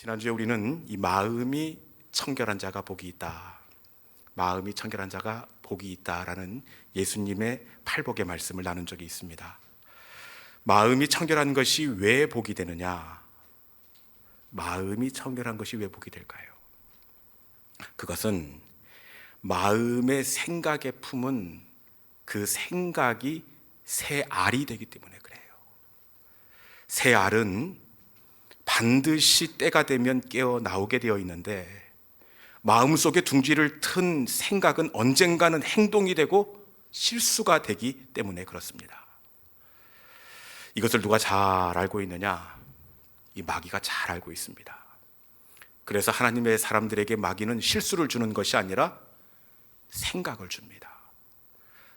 지난주에 우리는 이 마음이 청결한 자가 복이 있다, 마음이 청결한 자가 복이 있다라는 예수님의 팔복의 말씀을 나눈 적이 있습니다. 마음이 청결한 것이 왜 복이 되느냐? 마음이 청결한 것이 왜 복이 될까요? 그것은 마음의 생각에 품은 그 생각이 새 알이 되기 때문에 그래요. 새 알은 반드시 때가 되면 깨어 나오게 되어 있는데, 마음속에 둥지를 튼 생각은 언젠가는 행동이 되고 실수가 되기 때문에 그렇습니다. 이것을 누가 잘 알고 있느냐? 이 마귀가 잘 알고 있습니다. 그래서 하나님의 사람들에게 마귀는 실수를 주는 것이 아니라 생각을 줍니다.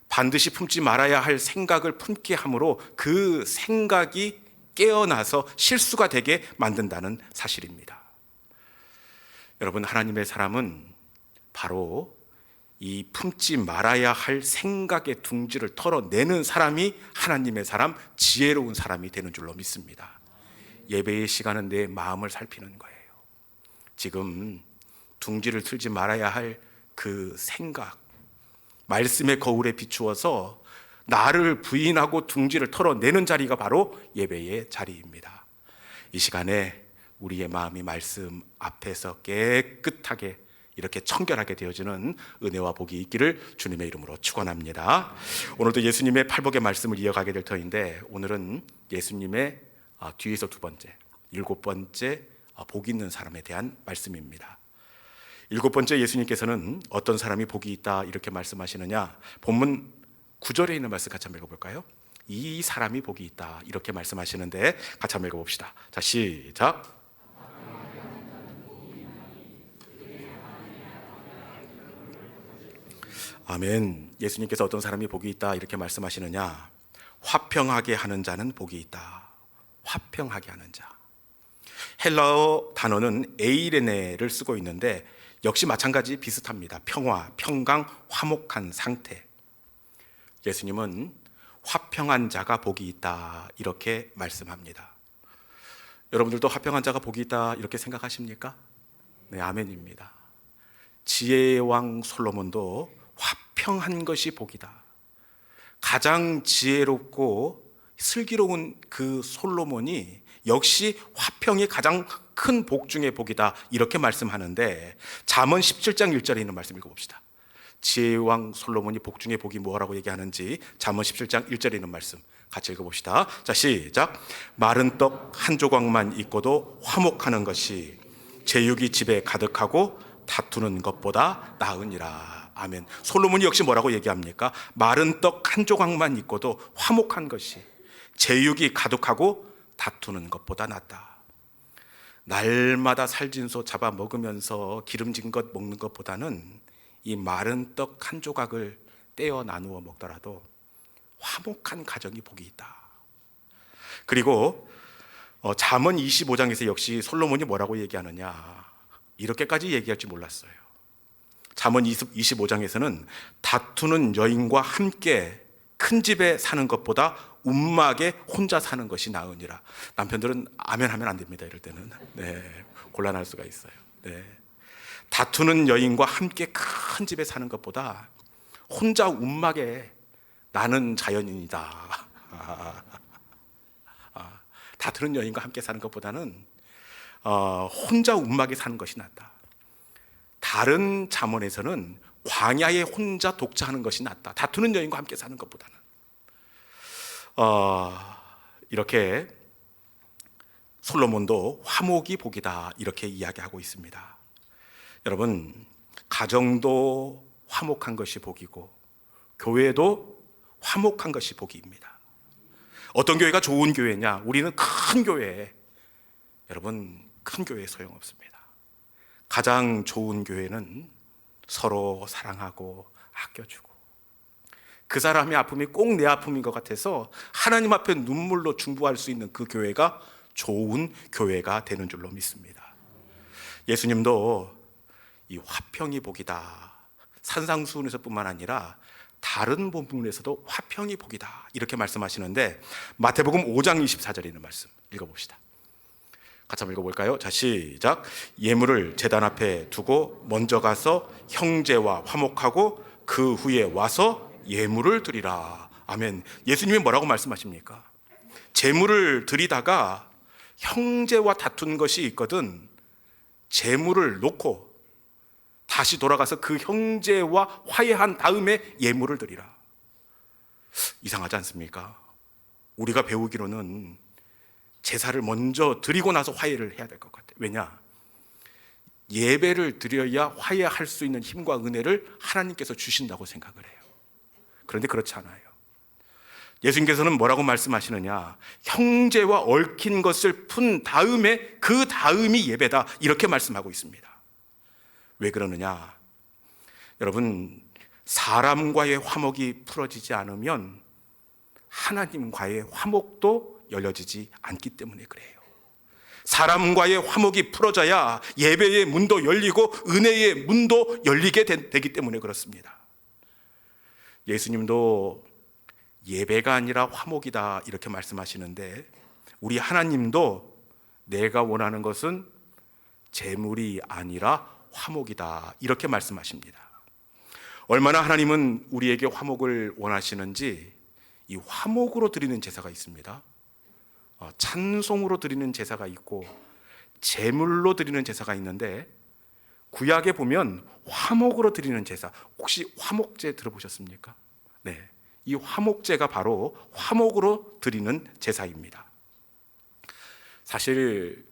반드시 품지 말아야 할 생각을 품게 함으로 그 생각이 깨어나서 실수가 되게 만든다는 사실입니다. 여러분, 하나님의 사람은 바로 이 품지 말아야 할 생각의 둥지를 털어내는 사람이 하나님의 사람, 지혜로운 사람이 되는 줄로 믿습니다. 예배의 시간은 내 마음을 살피는 거예요. 지금 둥지를 틀지 말아야 할 그 생각, 말씀의 거울에 비추어서 나를 부인하고 둥지를 털어내는 자리가 바로 예배의 자리입니다. 이 시간에 우리의 마음이 말씀 앞에서 깨끗하게 이렇게 청결하게 되어지는 은혜와 복이 있기를 주님의 이름으로 축원합니다. 오늘도 예수님의 팔복의 말씀을 이어가게 될 터인데, 오늘은 예수님의 뒤에서 두 번째, 일곱 번째 복이 있는 사람에 대한 말씀입니다. 일곱 번째, 예수님께서는 어떤 사람이 복이 있다 이렇게 말씀하시느냐? 본문 9절에 있는 말씀 같이 한번 읽어볼까요? 이 사람이 복이 있다 이렇게 말씀하시는데 같이 한번 읽어봅시다. 자, 시작. 아멘. 예수님께서 어떤 사람이 복이 있다 이렇게 말씀하시느냐? 화평하게 하는 자는 복이 있다. 화평하게 하는 자. 헬라어 단어는 에이레네를 쓰고 있는데 역시 마찬가지 비슷합니다. 평화, 평강, 화목한 상태. 예수님은 화평한 자가 복이 있다 이렇게 말씀합니다. 여러분들도 화평한 자가 복이 있다 이렇게 생각하십니까? 네, 아멘입니다. 지혜의 왕 솔로몬도 화평한 것이 복이다, 가장 지혜롭고 슬기로운 그 솔로몬이 역시 화평이 가장 큰 복 중의 복이다 이렇게 말씀하는데, 잠언 17장 1절에 있는 말씀 읽어봅시다. 지혜의 왕 솔로몬이 복 중의 복이 뭐라고 얘기하는지 잠언 17장 1절에 있는 말씀 같이 읽어봅시다. 자, 시작. 마른 떡 한 조각만 있고도 화목하는 것이 제육이 집에 가득하고 다투는 것보다 나으니라. 아멘. 솔로몬이 역시 뭐라고 얘기합니까? 마른 떡 한 조각만 있고도 화목한 것이 제육이 가득하고 다투는 것보다 낫다. 날마다 살진소 잡아 먹으면서 기름진 것 먹는 것보다는 이 마른 떡 한 조각을 떼어 나누어 먹더라도 화목한 가정이 복이 있다. 그리고 잠언 25장에서 역시 솔로몬이 뭐라고 얘기하느냐, 이렇게까지 얘기할 줄 몰랐어요. 잠언 25장에서는 다투는 여인과 함께 큰 집에 사는 것보다 움막에 혼자 사는 것이 나으니라. 남편들은 아멘 하면 안 됩니다. 이럴 때는 곤란할 수가 있어요. 다투는 여인과 함께 큰 집에 사는 것보다 혼자 움막에 나는 자연인이다. 다투는 여인과 함께 사는 것보다는 혼자 움막에 사는 것이 낫다. 다른 잠언에서는 광야에 혼자 독자하는 것이 낫다. 다투는 여인과 함께 사는 것보다는. 이렇게 솔로몬도 화목이 복이다 이렇게 이야기하고 있습니다. 여러분, 가정도 화목한 것이 복이고 교회도 화목한 것이 복입니다. 어떤 교회가 좋은 교회냐? 우리는 큰 교회. 여러분, 큰 교회 소용없습니다. 가장 좋은 교회는 서로 사랑하고 아껴주고, 그 사람의 아픔이 꼭 내 아픔인 것 같아서 하나님 앞에 눈물로 중보할 수 있는 그 교회가 좋은 교회가 되는 줄로 믿습니다. 예수님도 이 화평이 복이다, 산상수훈에서뿐만 아니라 다른 본문에서도 화평이 복이다 이렇게 말씀하시는데, 마태복음 5장 24절에 있는 말씀 읽어봅시다. 같이 한번 읽어볼까요? 자, 시작. 예물을 제단 앞에 두고 먼저 가서 형제와 화목하고 그 후에 와서 예물을 드리라. 아멘. 예수님이 뭐라고 말씀하십니까? 제물을 드리다가 형제와 다툰 것이 있거든 제물을 놓고 다시 돌아가서 그 형제와 화해한 다음에 예물을 드리라. 이상하지 않습니까? 우리가 배우기로는 제사를 먼저 드리고 나서 화해를 해야 될 것 같아요. 왜냐? 예배를 드려야 화해할 수 있는 힘과 은혜를 하나님께서 주신다고 생각을 해요. 그런데 그렇지 않아요. 예수님께서는 뭐라고 말씀하시느냐? 형제와 얽힌 것을 푼 다음에 그 다음이 예배다, 이렇게 말씀하고 있습니다. 왜 그러느냐? 여러분, 사람과의 화목이 풀어지지 않으면 하나님과의 화목도 열려지지 않기 때문에 그래요. 사람과의 화목이 풀어져야 예배의 문도 열리고 은혜의 문도 열리게 되기 때문에 그렇습니다. 예수님도 예배가 아니라 화목이다, 이렇게 말씀하시는데 우리 하나님도 내가 원하는 것은 재물이 아니라 화목이다, 이렇게 말씀하십니다. 얼마나 하나님은 우리에게 화목을 원하시는지 이 화목으로 드리는 제사가 있습니다. 찬송으로 드리는 제사가 있고 제물로 드리는 제사가 있는데 구약에 보면 화목으로 드리는 제사, 혹시 화목제 들어보셨습니까? 네, 이 화목제가 바로 화목으로 드리는 제사입니다. 사실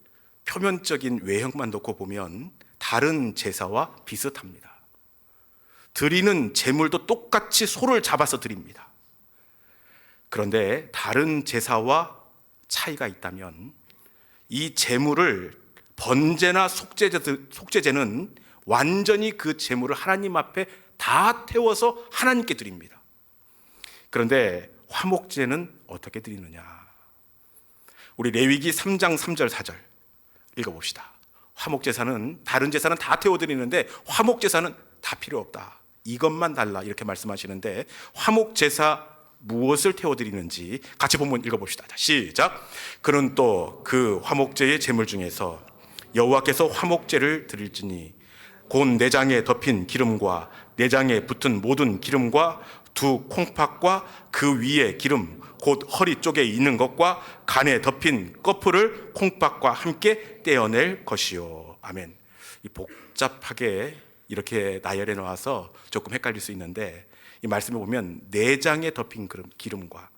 표면적인 외형만 놓고 보면 다른 제사와 비슷합니다. 드리는 제물도 똑같이 소를 잡아서 드립니다. 그런데 다른 제사와 차이가 있다면 이 제물을 번제나 속죄제는 완전히 그 제물을 하나님 앞에 다 태워서 하나님께 드립니다. 그런데 화목제는 어떻게 드리느냐? 우리 레위기 3장 3절 4절 읽어봅시다. 화목제사는, 다른 제사는 다 태워드리는데 화목제사는 다 필요 없다, 이것만 달라, 이렇게 말씀하시는데 화목제사 무엇을 태워드리는지 같이 본문 읽어봅시다. 시작. 그는 또 그 화목제의 제물 중에서 여호와께서 화목제를 드릴지니 곧 내장에 덮인 기름과 내장에 붙은 모든 기름과 두 콩팥과 그 위에 기름 곧 허리 쪽에 있는 것과 간에 덮인 꺼풀을 콩팥과 함께 떼어낼 것이요. 아멘. 이 복잡하게 이렇게 나열해 놓아서 조금 헷갈릴 수 있는데 이 말씀을 보면 내장에 덮인 기름과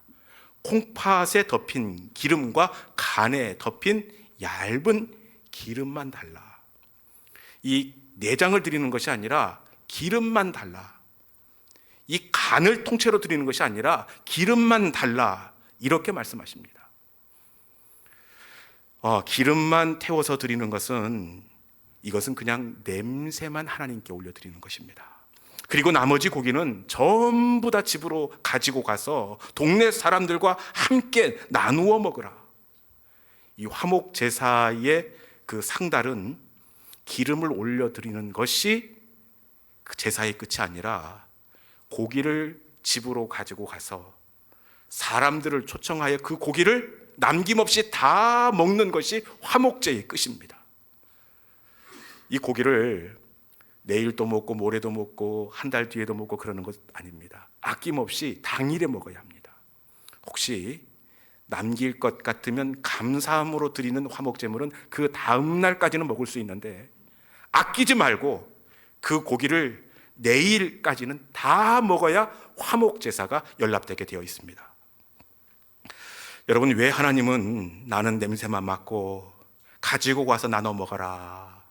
콩팥에 덮인 기름과 간에 덮인 얇은 기름만 달라. 이 내장을 드리는 것이 아니라 기름만 달라. 이 간을 통째로 드리는 것이 아니라 기름만 달라, 이렇게 말씀하십니다. 기름만 태워서 드리는 것은, 이것은 그냥 냄새만 하나님께 올려드리는 것입니다. 그리고 나머지 고기는 전부 다 집으로 가지고 가서 동네 사람들과 함께 나누어 먹으라. 이 화목 제사의 그 상달은 기름을 올려드리는 것이 그 제사의 끝이 아니라 고기를 집으로 가지고 가서 사람들을 초청하여 그 고기를 남김없이 다 먹는 것이 화목제의 끝입니다. 이 고기를 내일도 먹고 모레도 먹고 한 달 뒤에도 먹고 그러는 것 아닙니다. 아낌없이 당일에 먹어야 합니다. 혹시 남길 것 같으면 감사함으로 드리는 화목제물은 그 다음 날까지는 먹을 수 있는데 아끼지 말고 그 고기를 내일까지는 다 먹어야 화목제사가 연락되게 되어 있습니다. 여러분, 왜 하나님은 나는 냄새만 맡고 가지고 와서 나눠 먹어라,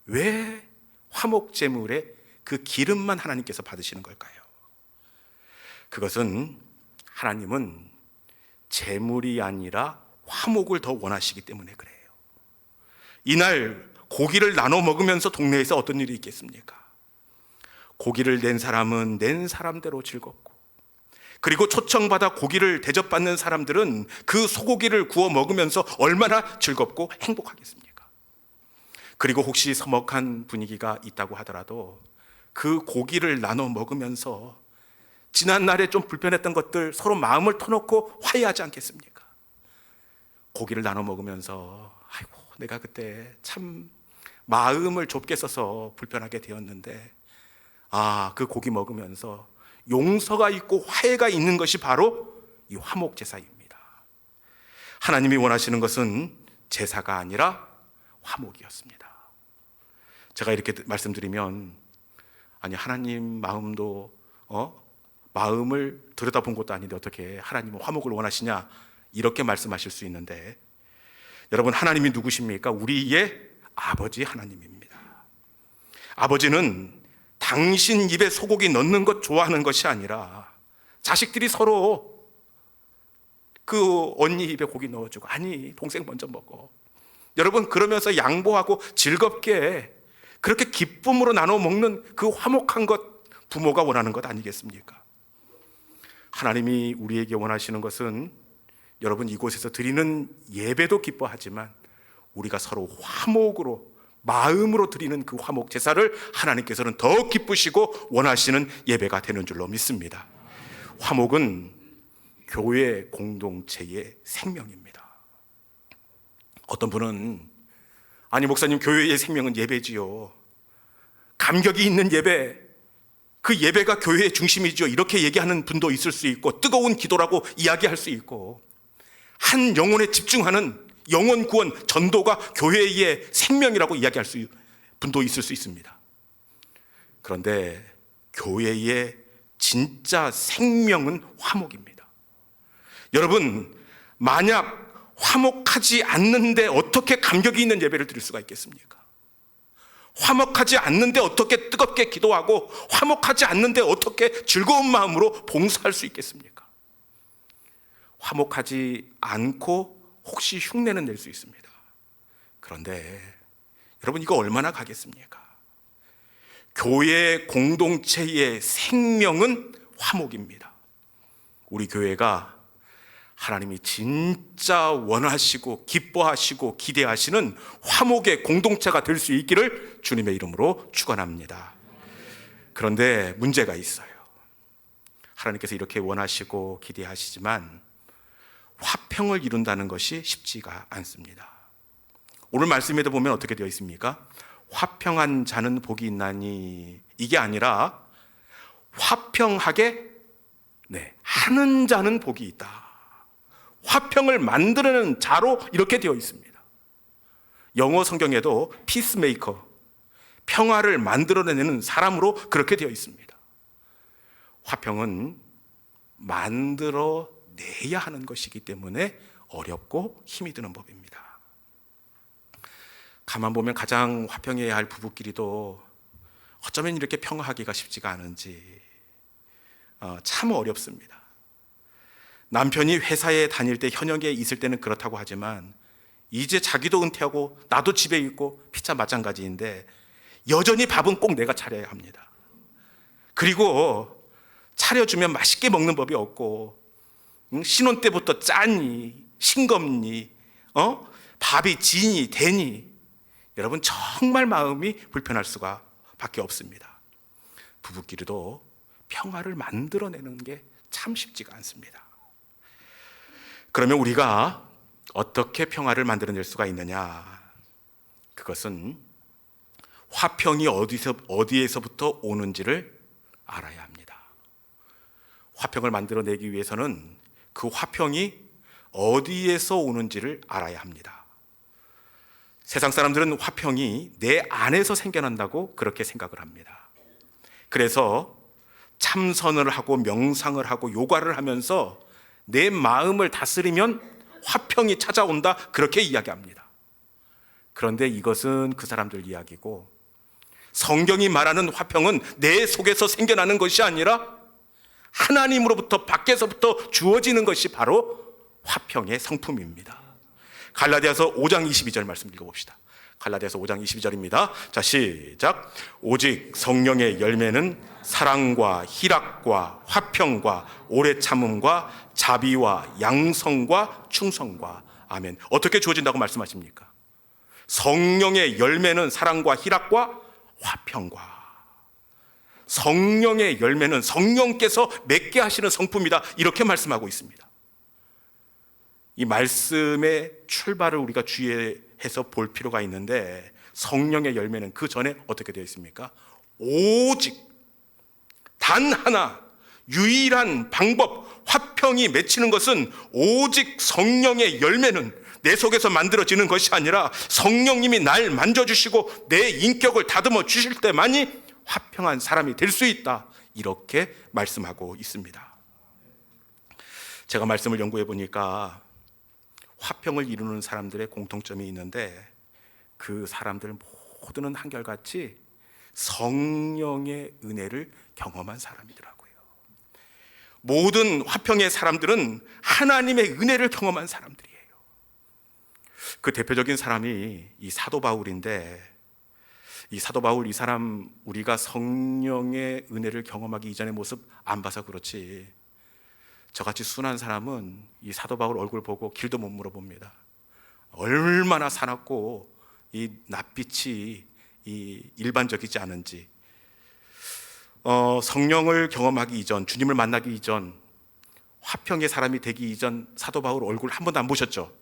왜 화목제물의 그 기름만 하나님께서 받으시는 걸까요? 그것은 하나님은 제물이 아니라 화목을 더 원하시기 때문에 그래요. 이날 고기를 나눠 먹으면서 동네에서 어떤 일이 있겠습니까? 고기를 낸 사람은 낸 사람대로 즐겁고, 그리고 초청받아 고기를 대접받는 사람들은 그 소고기를 구워 먹으면서 얼마나 즐겁고 행복하겠습니까? 그리고 혹시 서먹한 분위기가 있다고 하더라도 그 고기를 나눠 먹으면서 지난날에 좀 불편했던 것들 서로 마음을 터놓고 화해하지 않겠습니까? 고기를 나눠 먹으면서 아이고 내가 그때 참 마음을 좁게 써서 불편하게 되었는데, 그 고기 먹으면서 용서가 있고 화해가 있는 것이 바로 이 화목 제사입니다. 하나님이 원하시는 것은 제사가 아니라 화목이었습니다. 제가 이렇게 말씀드리면, 아니 하나님 마음도 마음을 들여다본 것도 아닌데 어떻게 하나님은 화목을 원하시냐, 이렇게 말씀하실 수 있는데, 여러분, 하나님이 누구십니까? 우리의 아버지 하나님입니다. 아버지는 당신 입에 소고기 넣는 것 좋아하는 것이 아니라 자식들이 서로 그 언니 입에 고기 넣어주고, 아니 동생 먼저 먹어, 여러분 그러면서 양보하고 즐겁게 그렇게 기쁨으로 나눠 먹는 그 화목한 것, 부모가 원하는 것 아니겠습니까? 하나님이 우리에게 원하시는 것은, 여러분 이곳에서 드리는 예배도 기뻐하지만 우리가 서로 화목으로 마음으로 드리는 그 화목 제사를 하나님께서는 더 기쁘시고 원하시는 예배가 되는 줄로 믿습니다. 화목은 교회 공동체의 생명입니다. 어떤 분은, 아니 목사님 교회의 생명은 예배지요, 감격이 있는 예배, 그 예배가 교회의 중심이죠, 이렇게 얘기하는 분도 있을 수 있고, 뜨거운 기도라고 이야기할 수 있고, 한 영혼에 집중하는 영혼 구원, 전도가 교회의 생명이라고 이야기할 분도 있을 수 있습니다. 그런데 교회의 진짜 생명은 화목입니다. 여러분, 만약 화목하지 않는데 어떻게 감격이 있는 예배를 드릴 수가 있겠습니까? 화목하지 않는데 어떻게 뜨겁게 기도하고, 화목하지 않는데 어떻게 즐거운 마음으로 봉사할 수 있겠습니까? 화목하지 않고 혹시 흉내는 낼 수 있습니다. 그런데 여러분, 이거 얼마나 가겠습니까? 교회 공동체의 생명은 화목입니다. 우리 교회가 하나님이 진짜 원하시고 기뻐하시고 기대하시는 화목의 공동체가 될 수 있기를 주님의 이름으로 축원합니다. 그런데 문제가 있어요. 하나님께서 이렇게 원하시고 기대하시지만 화평을 이룬다는 것이 쉽지가 않습니다. 오늘 말씀에도 보면 어떻게 되어 있습니까? 화평한 자는 복이 있나니, 이게 아니라 화평하게 하는 자는 복이 있다. 화평을 만드는 자로 이렇게 되어 있습니다. 영어 성경에도 피스메이커, 평화를 만들어내는 사람으로 그렇게 되어 있습니다. 화평은 만들어내야 하는 것이기 때문에 어렵고 힘이 드는 법입니다. 가만 보면 가장 화평해야 할 부부끼리도 어쩌면 이렇게 평화하기가 쉽지가 않은지 참 어렵습니다. 남편이 회사에 다닐 때, 현역에 있을 때는 그렇다고 하지만 이제 자기도 은퇴하고 나도 집에 있고 피차 마찬가지인데 여전히 밥은 꼭 내가 차려야 합니다. 그리고 차려주면 맛있게 먹는 법이 없고, 신혼 때부터 짜니 싱겁니 밥이 지니 되니, 여러분 정말 마음이 불편할 수가 밖에 없습니다. 부부끼리도 평화를 만들어내는 게 참 쉽지가 않습니다. 그러면 우리가 어떻게 평화를 만들어낼 수가 있느냐? 그것은 화평이 어디에서부터 오는지를 알아야 합니다. 화평을 만들어내기 위해서는 그 화평이 어디에서 오는지를 알아야 합니다. 세상 사람들은 화평이 내 안에서 생겨난다고 그렇게 생각을 합니다. 그래서 참선을 하고 명상을 하고 요가를 하면서 내 마음을 다스리면 화평이 찾아온다, 그렇게 이야기합니다. 그런데 이것은 그 사람들 이야기고, 성경이 말하는 화평은 내 속에서 생겨나는 것이 아니라 하나님으로부터, 밖에서부터 주어지는 것이 바로 화평의 성품입니다. 갈라디아서 5장 22절 말씀 읽어봅시다. 갈라디아서 5장 22절입니다. 자, 시작. 오직 성령의 열매는 사랑과 희락과 화평과 오래 참음과 자비와 양성과 충성과. 아멘. 어떻게 주어진다고 말씀하십니까? 성령의 열매는 사랑과 희락과 화평과. 성령의 열매는 성령께서 맺게 하시는 성품이다, 이렇게 말씀하고 있습니다. 이 말씀의 출발을 우리가 주의해야 해서 볼 필요가 있는데, 성령의 열매는 그 전에 어떻게 되어 있습니까? 오직 단 하나, 유일한 방법, 화평이 맺히는 것은 오직 성령의 열매는 내 속에서 만들어지는 것이 아니라 성령님이 날 만져주시고 내 인격을 다듬어 주실 때만이 화평한 사람이 될 수 있다, 이렇게 말씀하고 있습니다. 제가 말씀을 연구해 보니까 화평을 이루는 사람들의 공통점이 있는데, 그 사람들 모두는 한결같이 성령의 은혜를 경험한 사람이더라고요. 모든 화평의 사람들은 하나님의 은혜를 경험한 사람들이에요. 그 대표적인 사람이 이 사도 바울인데, 이 사도 바울, 이 사람 우리가 성령의 은혜를 경험하기 이전의 모습 안 봐서 그렇지, 저같이 순한 사람은 이 사도 바울 얼굴 보고 길도 못 물어봅니다. 얼마나 사납고 이 낯빛이 이 일반적이지 않은지. 성령을 경험하기 이전, 주님을 만나기 이전, 화평의 사람이 되기 이전 사도 바울 얼굴 한 번도 안 보셨죠?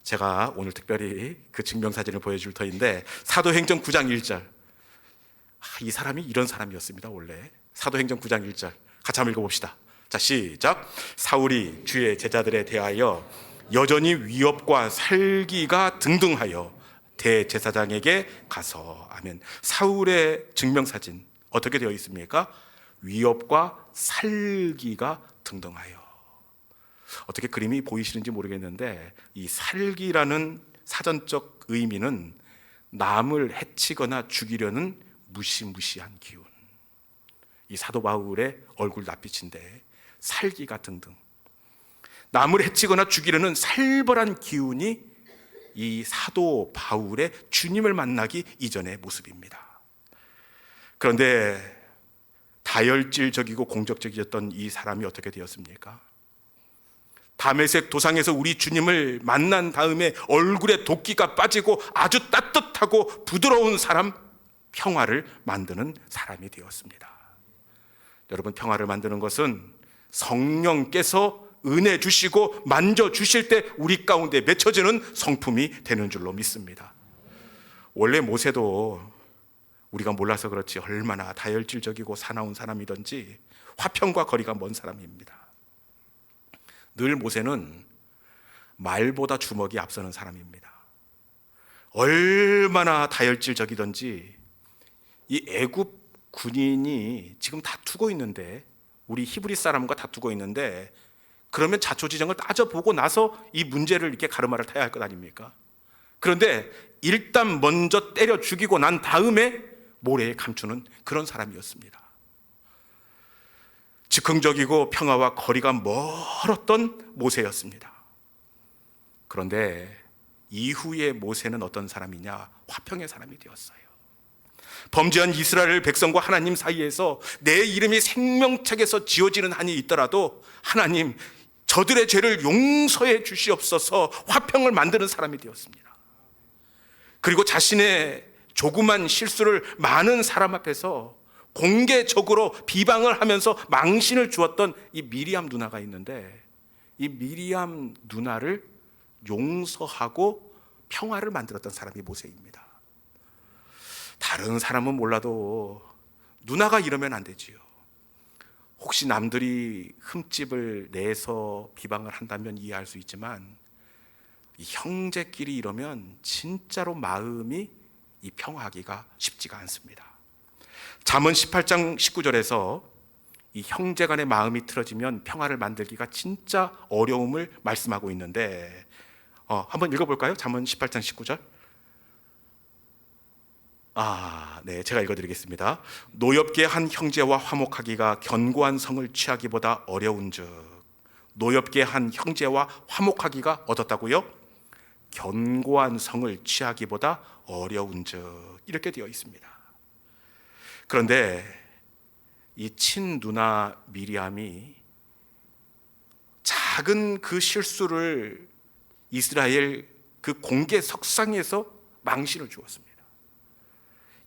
제가 오늘 특별히 그 증명사진을 보여줄 터인데, 사도행전 9장 1절. 이 사람이 이런 사람이었습니다. 원래 사도행전 9장 1절 같이 한번 읽어봅시다. 자, 시작. 사울이 주의 제자들에 대하여 여전히 위협과 살기가 등등하여 대제사장에게 가서. 아멘. 사울의 증명사진 어떻게 되어 있습니까? 위협과 살기가 등등하여. 어떻게 그림이 보이시는지 모르겠는데, 이 살기라는 사전적 의미는 남을 해치거나 죽이려는 무시무시한 기운. 이 사도 바울의 얼굴 낯빛인데, 살기가 등등, 남을 해치거나 죽이려는 살벌한 기운이 이 사도 바울의 주님을 만나기 이전의 모습입니다. 그런데 다혈질적이고 공적적이었던 이 사람이 어떻게 되었습니까? 다메섹 도상에서 우리 주님을 만난 다음에 얼굴에 도끼가 빠지고 아주 따뜻하고 부드러운 사람, 평화를 만드는 사람이 되었습니다. 여러분, 평화를 만드는 것은 성령께서 은혜 주시고 만져 주실 때 우리 가운데 맺혀지는 성품이 되는 줄로 믿습니다. 원래 모세도 우리가 몰라서 그렇지 얼마나 다혈질적이고 사나운 사람이든지 화평과 거리가 먼 사람입니다. 늘 모세는 말보다 주먹이 앞서는 사람입니다. 얼마나 다혈질적이든지 이 애굽 군인이 지금 다투고 있는데, 우리 히브리 사람과 다투고 있는데, 그러면 자초지정을 따져보고 나서 이 문제를 이렇게 가르마를 타야 할 것 아닙니까? 그런데 일단 먼저 때려 죽이고 난 다음에 모래에 감추는 그런 사람이었습니다. 즉흥적이고 평화와 거리가 멀었던 모세였습니다. 그런데 이후의 모세는 어떤 사람이냐? 화평의 사람이 되었어요. 범죄한 이스라엘 백성과 하나님 사이에서 내 이름이 생명책에서 지워지는 한이 있더라도 하나님, 저들의 죄를 용서해 주시옵소서, 화평을 만드는 사람이 되었습니다. 그리고 자신의 조그만 실수를 많은 사람 앞에서 공개적으로 비방을 하면서 망신을 주었던 이 미리암 누나가 있는데, 이 미리암 누나를 용서하고 평화를 만들었던 사람이 모세입니다. 다른 사람은 몰라도 누나가 이러면 안 되지요. 혹시 남들이 흠집을 내서 비방을 한다면 이해할 수 있지만, 이 형제끼리 이러면 진짜로 마음이 이 평화하기가 쉽지가 않습니다. 잠언 18장 19절에서 이 형제 간의 마음이 틀어지면 평화를 만들기가 진짜 어려움을 말씀하고 있는데, 한번 읽어볼까요? 잠언 18장 19절. 네, 제가 읽어드리겠습니다. 노엽게 한 형제와 화목하기가 견고한 성을 취하기보다 어려운즉. 노엽게 한 형제와 화목하기가 어떻다고요? 견고한 성을 취하기보다 어려운즉, 이렇게 되어 있습니다. 그런데 이 친누나 미리암이 작은 그 실수를 이스라엘 그 공개 석상에서 망신을 주었습니다.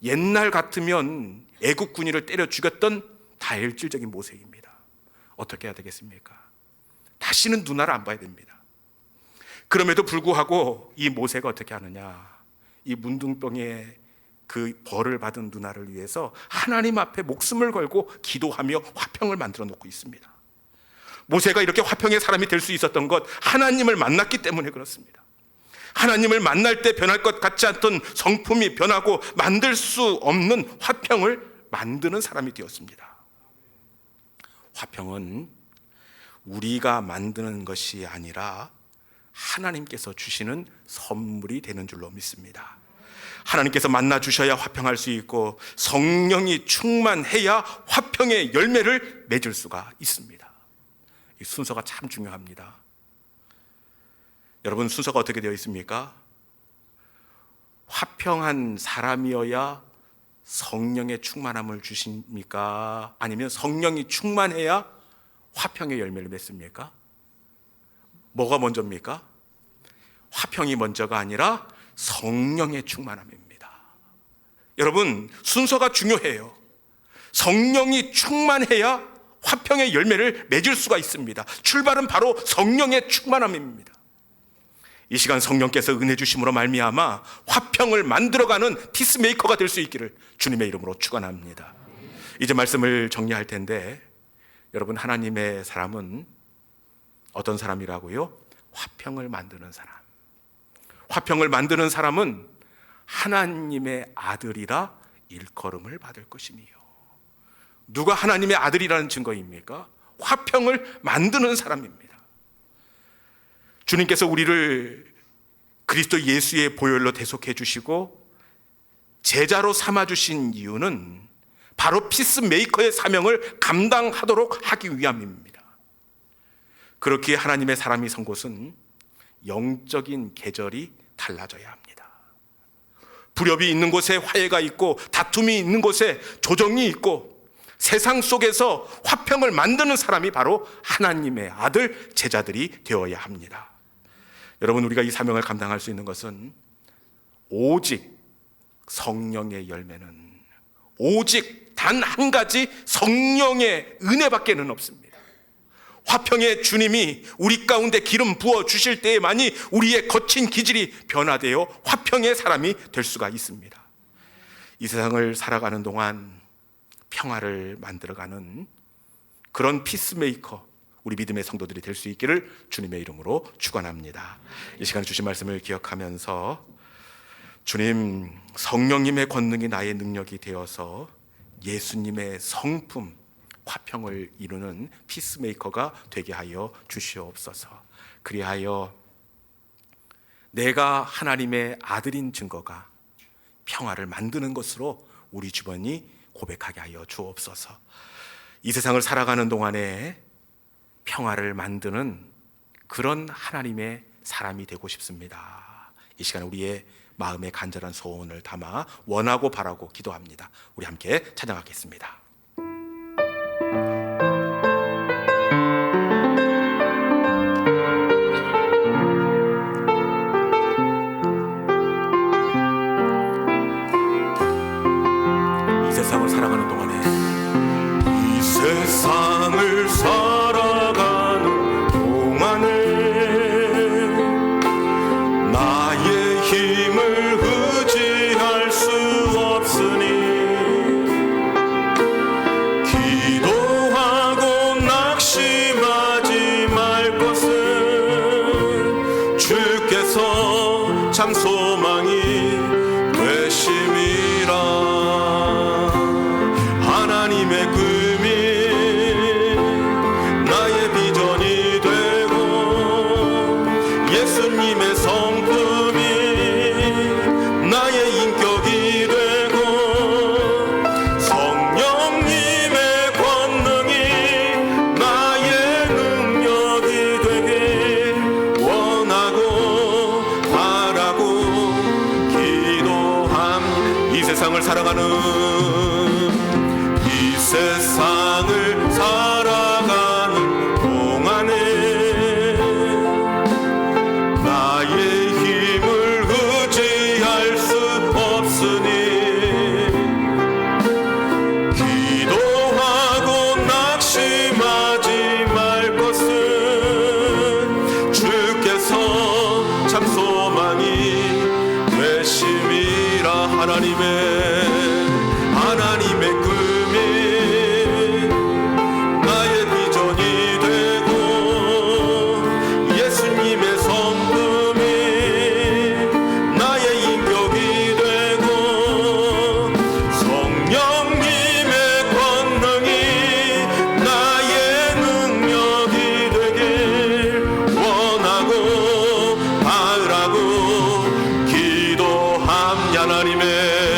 옛날 같으면 애국 군인을 때려 죽였던 다혈질적인 모세입니다. 어떻게 해야 되겠습니까? 다시는 누나를 안 봐야 됩니다. 그럼에도 불구하고 이 모세가 어떻게 하느냐, 이 문둥병의 그 벌을 받은 누나를 위해서 하나님 앞에 목숨을 걸고 기도하며 화평을 만들어 놓고 있습니다. 모세가 이렇게 화평의 사람이 될 수 있었던 것, 하나님을 만났기 때문에 그렇습니다. 하나님을 만날 때 변할 것 같지 않던 성품이 변하고 만들 수 없는 화평을 만드는 사람이 되었습니다. 화평은 우리가 만드는 것이 아니라 하나님께서 주시는 선물이 되는 줄로 믿습니다. 하나님께서 만나 주셔야 화평할 수 있고, 성령이 충만해야 화평의 열매를 맺을 수가 있습니다. 이 순서가 참 중요합니다. 여러분, 순서가 어떻게 되어 있습니까? 화평한 사람이어야 성령의 충만함을 주십니까? 아니면 성령이 충만해야 화평의 열매를 맺습니까? 뭐가 먼저입니까? 화평이 먼저가 아니라 성령의 충만함입니다. 여러분, 순서가 중요해요. 성령이 충만해야 화평의 열매를 맺을 수가 있습니다. 출발은 바로 성령의 충만함입니다. 이 시간 성령께서 은혜 주심으로 말미암아 화평을 만들어가는 피스메이커가 될 수 있기를 주님의 이름으로 축원합니다. 이제 말씀을 정리할 텐데, 여러분, 하나님의 사람은 어떤 사람이라고요? 화평을 만드는 사람. 화평을 만드는 사람은 하나님의 아들이라 일컬음을 받을 것이니요. 누가 하나님의 아들이라는 증거입니까? 화평을 만드는 사람입니다. 주님께서 우리를 그리스도 예수의 보혈로 대속해 주시고 제자로 삼아 주신 이유는 바로 피스메이커의 사명을 감당하도록 하기 위함입니다. 그렇기에 하나님의 사람이 선 곳은 영적인 계절이 달라져야 합니다. 불협이 있는 곳에 화해가 있고, 다툼이 있는 곳에 조정이 있고, 세상 속에서 화평을 만드는 사람이 바로 하나님의 아들 제자들이 되어야 합니다. 여러분, 우리가 이 사명을 감당할 수 있는 것은 오직 성령의 열매는, 오직 단 한 가지 성령의 은혜밖에는 없습니다. 화평의 주님이 우리 가운데 기름 부어 주실 때에만이 우리의 거친 기질이 변화되어 화평의 사람이 될 수가 있습니다. 이 세상을 살아가는 동안 평화를 만들어가는 그런 피스메이커, 우리 믿음의 성도들이 될 수 있기를 주님의 이름으로 축원합니다. 이 시간에 주신 말씀을 기억하면서, 주님, 성령님의 권능이 나의 능력이 되어서 예수님의 성품, 화평을 이루는 피스메이커가 되게 하여 주시옵소서. 그리하여 내가 하나님의 아들인 증거가 평화를 만드는 것으로 우리 주변이 고백하게 하여 주옵소서. 이 세상을 살아가는 동안에 평화를 만드는 그런 하나님의 사람이 되고 싶습니다. 이 시간에 우리의 마음에 간절한 소원을 담아 원하고 바라고 기도합니다. 우리 함께 찬양하겠습니다. 이 세상을 살아가는 동안에, 이 세상을 살아가는 동안에 나의 힘을 의지할 수 없으니 기도하고 낙심하지 말 것은 주께서 참 소망이 되심이라. 하나님의 금이 나의 비전이 되고, 예수님의 성품이 나의 인격이 되고, 성령님의 권능이 나의 능력이 되길 원하고 바라고 기도함. 이 세상을 살아가는, 이 세상을 살아가는 동안에 나의 힘을 의지할 수 없으니 기도하고 낙심하지 말 것은 주께서 하나님의 꿈이 나의 비전이 되고 예수님의 성품이 나의 인격이 되고 성령님의 권능이 나의 능력이 되길 원하고 바라고 기도합니다. 하나님의